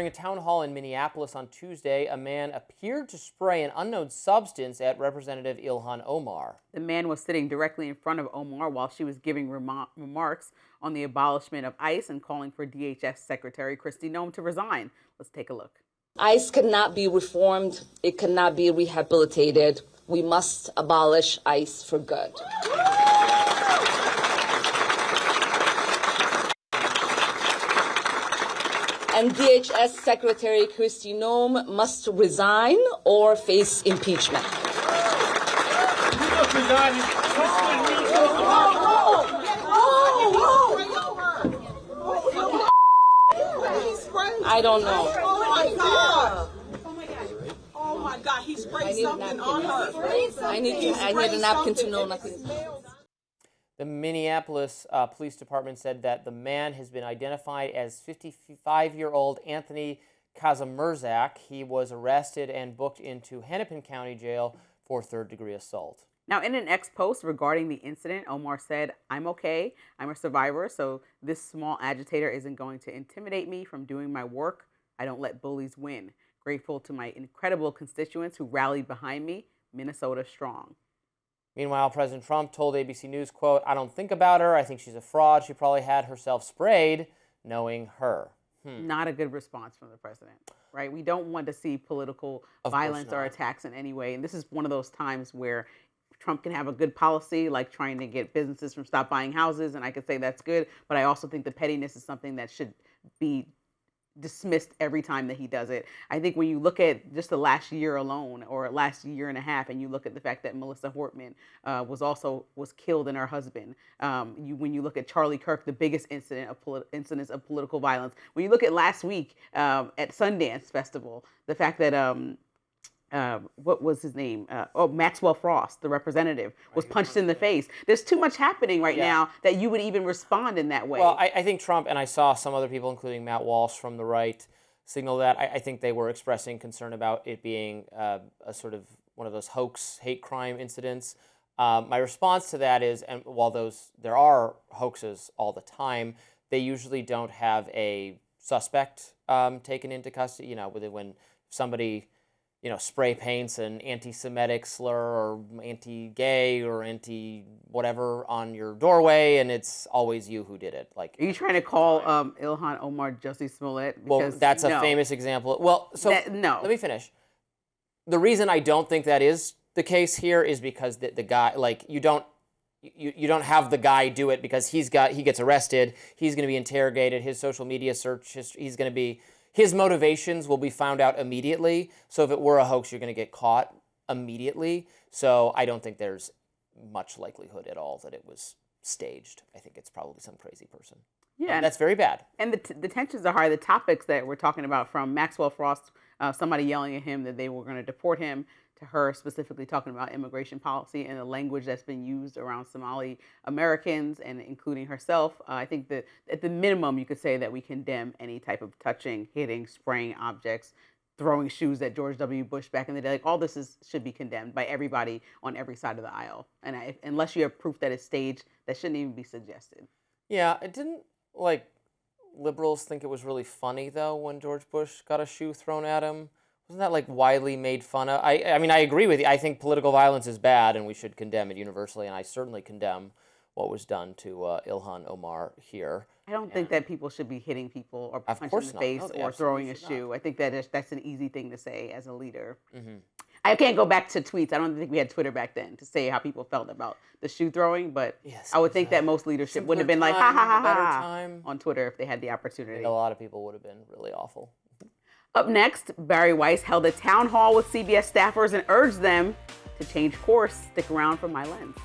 During a town hall in Minneapolis on Tuesday, a man appeared to spray an unknown substance at Representative Ilhan Omar. The man was sitting directly in front of Omar while she was giving remarks on the abolishment of ICE and calling for DHS Secretary Kristi Noem to resign. Let's take a look. ICE cannot be reformed. It cannot be rehabilitated. We must abolish ICE for good. And DHS Secretary Kristi Noem must resign or face impeachment. I don't know. Oh my God! Oh my God! He sprayed something on her. I need a napkin to know nothing. The Minneapolis Police Department said that the man has been identified as 55-year-old Anthony Kazimierzak. He was arrested and booked into Hennepin County Jail for third-degree assault. Now, in an X post regarding the incident, Omar said, "I'm okay. I'm a survivor, so this small agitator isn't going to intimidate me from doing my work. I don't let bullies win. Grateful to my incredible constituents who rallied behind me. Minnesota strong." Meanwhile, President Trump told ABC News, quote, "I don't think about her. I think she's a fraud. She probably had herself sprayed, knowing her." Not a good response from the president, right? We don't want to see political violence or attacks in any way. And this is one of those times where Trump can have a good policy, like trying to get businesses from stop buying houses, and I could say that's good. But I also think the pettiness is something that should be dismissed every time that he does it. I think when you look at just the last year alone, or last year and a half, and you look at the fact that Melissa Hortman was killed and her husband. When you look at Charlie Kirk, the biggest incidents of political violence. When you look at last week at Sundance Festival, the fact that what was his name? Maxwell Frost, the representative, was punched in the face. There's too much happening right now that you would even respond in that way. Well, I think Trump, and I saw some other people, including Matt Walsh from the right, signal that. I think they were expressing concern about it being a sort of one of those hoax, hate crime incidents. My response to that is, and while there are hoaxes all the time, they usually don't have a suspect taken into custody. You know, when somebody spray paints an anti-Semitic slur or anti-gay or anti-whatever on your doorway, and it's always you who did it. Like, are you trying to call Ilhan Omar Jussie Smollett? Well, that's a famous example. Well, no. Let me finish. The reason I don't think that is the case here is because the guy, like, you don't have the guy do it because he gets arrested. He's going to be interrogated. His social media search history, his motivations will be found out immediately. So if it were a hoax, you're going to get caught immediately. So I don't think there's much likelihood at all that it was staged. I think it's probably some crazy person. Yeah, and that's very bad. And the tensions are high. The topics that we're talking about, from Maxwell Frost, somebody yelling at him that they were going to deport him, to her specifically talking about immigration policy and the language that's been used around Somali Americans and including herself. I think that at the minimum, you could say that we condemn any type of touching, hitting, spraying objects, throwing shoes at George W. Bush back in the day. Like, all this should be condemned by everybody on every side of the aisle. And unless you have proof that it's staged, that shouldn't even be suggested. Yeah, it didn't, liberals think it was really funny, though, when George Bush got a shoe thrown at him. Wasn't that, widely made fun of? I mean, I agree with you. I think political violence is bad, and we should condemn it universally, and I certainly condemn what was done to Ilhan Omar here. I don't think that people should be hitting people or punching in the face or throwing a shoe. I think that that's an easy thing to say as a leader. Mm-hmm. I can't go back to tweets. I don't think we had Twitter back then to say how people felt about the shoe throwing, but I would think that most leadership would have been like, ha, ha, ha, ha, on Twitter if they had the opportunity. A lot of people would have been really awful. Up next, Barry Weiss held a town hall with CBS staffers and urged them to change course. Stick around for My Lens.